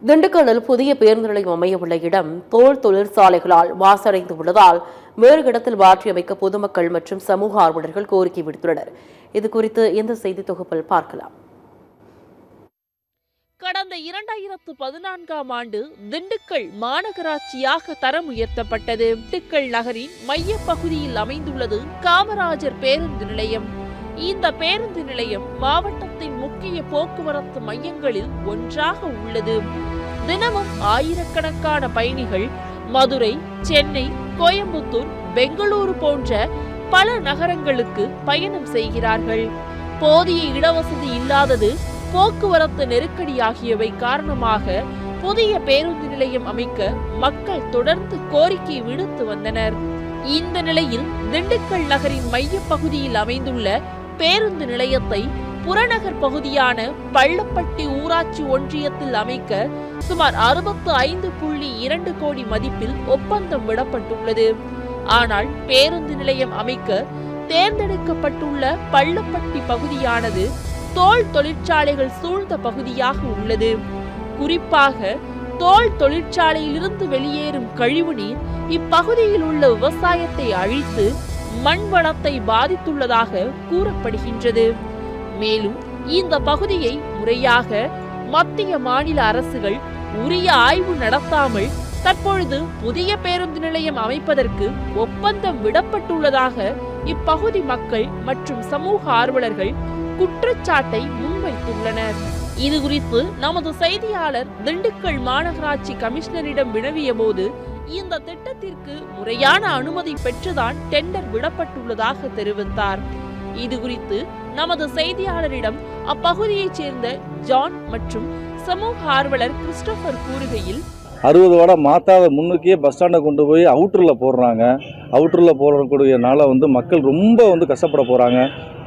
திண்டுக்கல்லில் புதிய பேருந்து நிலையம் அமையவுள்ள இடம் தோல் தொழிற்சாலைகளால் மாசடைந்து உள்ளதால் வேறு இடத்தில் மாற்றியமைக்க பொதுமக்கள் மற்றும் சமூக ஆர்வலர்கள் கோரிக்கை விடுத்துள்ளனர். இதுகுறித்து இந்த செய்தி தொகுப்பில் பார்க்கலாம். கடந்த 2014ஆம் ஆண்டு திண்டுக்கல் மாநகராட்சியாக தரம் உயர்த்தப்பட்டது. திண்டுக்கல் நகரின் மைய பகுதியில் அமைந்துள்ளது காமராஜர் பேருந்து நிலையம். இந்த பேருந்து நிலையம் மாவட்டத்தின் முக்கிய போக்குவரத்து மையங்களில் ஒன்றாக உள்ளது. தினமும் ஆயிரக்கணக்கான பயணிகள் மதுரை, சென்னை, கோயம்புத்தூர், பெங்களூரு போன்ற பல நகரங்களுக்கு பயணம் செய்கிறார்கள். போதிய இடவசதி இல்லாதது, போக்குவரத்து நெருக்கடி ஆகியவை காரணமாக புதிய பேருந்து நிலையம் அமைக்க மக்கள் தொடர்ந்து கோரிக்கை விடுத்து வந்தனர். இந்த நிலையில் திண்டுக்கல் நகரின் மைய பகுதியில் அமைந்துள்ள பேருந்து நிலையத்தை புறநகர் பகுதியான பள்ளப்பட்டி ஊராட்சி ஒன்றியத்தில் அமைக்க சுமார் 65.2 கோடி மதிப்பில் ஒப்பந்தம் விடப்பட்டுள்ளது. ஆனால் பேருந்து நிலையம் அமைக்க தேர்ந்தெடுக்கப்பட்டுள்ள பள்ளப்பட்டி பகுதியானது தோல் தொழிற்சாலைகள் சூழ்ந்த பகுதியாக உள்ளது. குறிப்பாக தோல் தொழிற்சாலையிலிருந்து வெளியேறும் கழிவுநீர் இப்பகுதியில் உள்ள விவசாயத்தை அழித்து மண் வளத்தை பாதித்துள்ளதாக கூறப்படுகின்றது. மேலும் இந்த பகுதியை முறையாக மத்திய மாநில அரசுகள் உரிய ஆய்வு நடத்தாமல் தற்பொழுது புதிய பேருந்து நிலையம் அமைப்பதற்கு ஒப்பந்தம் விடப்பட்டுள்ளதாக இப்பகுதி மக்கள் மற்றும் சமூக ஆர்வலர்கள் குற்றச்சாட்டை முன்வைத்துள்ளனர். இதுகுறித்து நமது செய்தியாளர் திண்டுக்கல் மாநகராட்சி கமிஷனரிடம் வினவிய போது இந்த திட்டத்திற்கு முறையான அனுமதி பெற்றுதான் டெண்டர் விடப்பட்டுள்ளதாக தெரிவித்தார். இதுகுறித்து நமது செய்தியாளரிடம் அப்பகுதியைச் சேர்ந்த ஜான் மற்றும் சமூக ஆர்வலர் கிறிஸ்டோபர் கூறுகையில், 60 வடை மாத்தாத முன்னுக்கே பஸ் ஸ்டாண்டை கொண்டு போய் அவுட்டரில் போடுறாங்க. அவுட்டரில் போடக்கூடியனால மக்கள் ரொம்ப கஷ்டப்பட போகிறாங்க.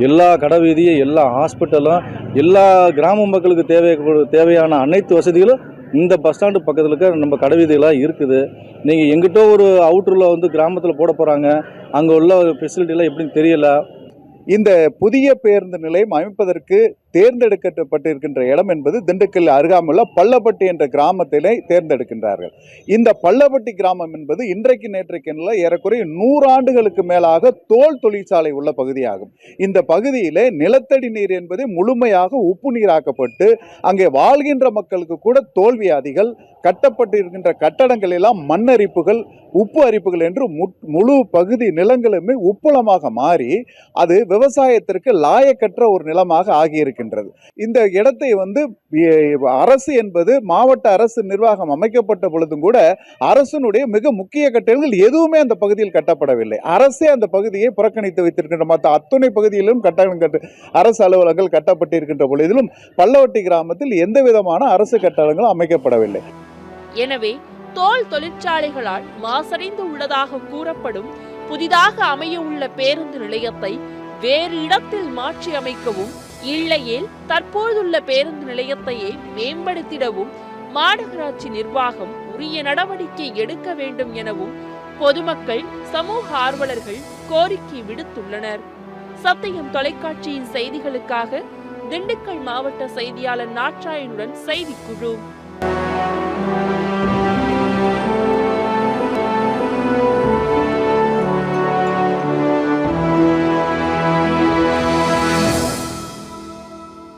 எல்லா கடை வீதியும், எல்லா ஹாஸ்பிட்டலும், எல்லா கிராம மக்களுக்கு தேவையான அனைத்து வசதிகளும் இந்த பஸ் ஸ்டாண்டு பக்கத்தில் இருக்க நம்ம கடை வீதிகளாக இருக்குது. நீங்கள் எங்கிட்ட ஒரு அவுட்டரில் கிராமத்தில் போட போகிறாங்க, அங்கே உள்ள ஃபெசிலிட்டிலாம் எப்படின்னு தெரியல. இந்த புதிய பேருந்து நிலையம் அமைப்பதற்கு தேர்ந்தெடுக்கப்பட்டிருக்கின்ற இடம் என்பது திண்டுக்கல் அருகாமையுள்ள பள்ளப்பட்டி என்ற கிராமத்திலே தேர்ந்தெடுக்கின்றார்கள். இந்த பள்ளப்பட்டி கிராமம் என்பது இன்றைக்கு நேற்றைக்கு ஏறக்குறைய 100 ஆண்டுகளுக்கு மேலாக தோல் தொழிற்சாலை உள்ள பகுதியாகும். இந்த பகுதியிலே நிலத்தடி நீர் என்பது முழுமையாக உப்பு நீராக்கப்பட்டு அங்கே வாழ்கின்ற மக்களுக்கு கூட தோல்வியாதிகள், கட்டப்பட்டு இருக்கின்ற கட்டடங்கள் எல்லாம் மண்ணரிப்புகள், உப்பு அரிப்புகள் என்று முழு பகுதி நிலங்களுமே உப்புளமாக மாறி அது விவசாயத்திற்கு லாயக்கற்ற ஒரு நிலமாக ஆகியிருக்கின்றது. இந்த இடத்தை அரசு என்பது மாவட்ட அரசு நிர்வாகம் அமைக்கப்பட்ட பொழுதும் கூட அரசினுடைய மிக முக்கிய கட்டடங்கள் எதுவுமே அந்த பகுதியில் கட்டப்படவில்லை. அரசே அந்த பகுதியை புறக்கணித்து வைத்திருக்கின்ற மற்ற அத்துணை பகுதியிலும் அரசு அலுவலகங்கள் கட்டப்பட்டிருக்கின்ற பொழுதிலும் பள்ளவட்டி கிராமத்தில் எந்த விதமான அரசு கட்டடங்களும் அமைக்கப்படவில்லை. எனவே தோல் தொழிற்சாலைகளால் மாசடைந்து உள்ளதாக கூறப்படும் புதிதாக அமைய உள்ள பேருந்து நிலையத்தை வேறு இடத்தில் மாற்றி அமைக்கவும், இல்லையேல் தற்போதுள்ள பேருந்து நிலையத்தையே மேம்படுத்திடவும் மாநகராட்சி நிர்வாகம் உரிய நடவடிக்கை எடுக்க வேண்டும் எனவும் பொதுமக்கள், சமூக ஆர்வலர்கள் கோரிக்கை விடுத்துள்ளனர். சத்தியம் தொலைக்காட்சியின் செய்திகளுக்காக திண்டுக்கல் மாவட்ட செய்தியாளர் நாட்ராயனுடன் செய்திக்குழு.